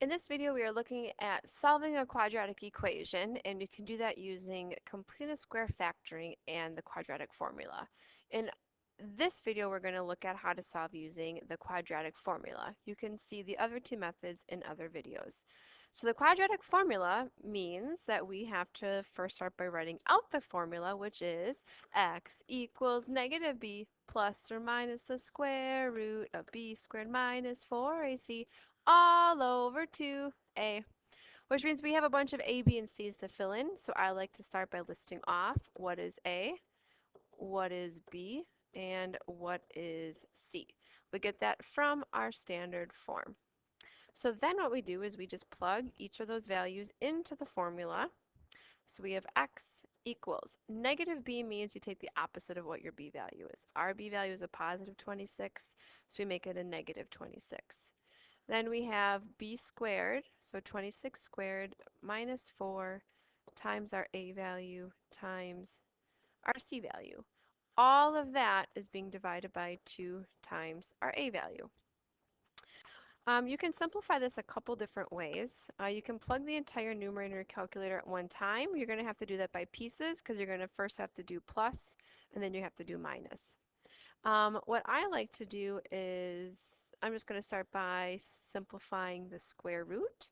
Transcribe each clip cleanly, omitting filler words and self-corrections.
In this video, we are looking at solving a quadratic equation, and you can do that using completeness square factoring and the quadratic formula. In this video, we're going to look at how to solve using the quadratic formula. You can see the other two methods in other videos. So the quadratic formula means that we have to first start by writing out the formula, which is x equals negative b plus or minus the square root of b squared minus 4ac all over 2a, which means we have a bunch of a, b, and c's to fill in. So I like to start by listing off what is a, what is b, and what is c. We get that from our standard form. So then what we do is we just plug each of those values into the formula. So we have x equals negative b means you take the opposite of what your b value is. Our b value is a positive 26, so we make it a negative 26. Then we have b squared, so 26 squared minus 4 times our a value times our c value. All of that is being divided by 2 times our a value. You can simplify this a couple different ways. You can plug the entire numerator in your calculator at one time. You're going to have to do that by pieces because you're going to first have to do plus and then you have to do minus. What I like to do is I'm just going to start by simplifying the square root.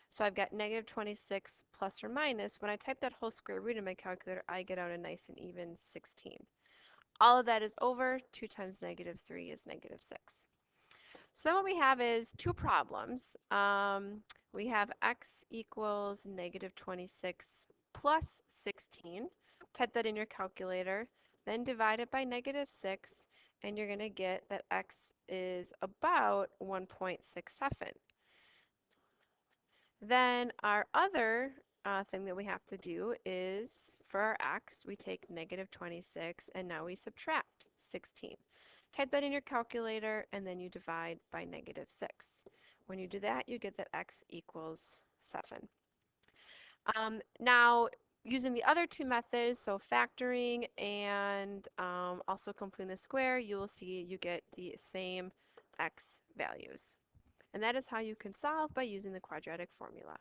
So I've got negative 26 plus or minus. When I type that whole square root in my calculator, I get out a nice and even 16. All of that is over. 2 times negative 3 is negative 6. So then what we have is two problems. We have x equals negative 26 plus 16. Type that in your calculator, then divide it by negative 6, and you're going to get that x is about 1.67. Then our other thing that we have to do is for our x, we take negative 26 and now we subtract 16. Type that in your calculator and then you divide by negative 6. When you do that, you get that x equals 7. Now, using the other two methods, so factoring and also completing the square, you will see you get the same x values. And that is how you can solve by using the quadratic formula.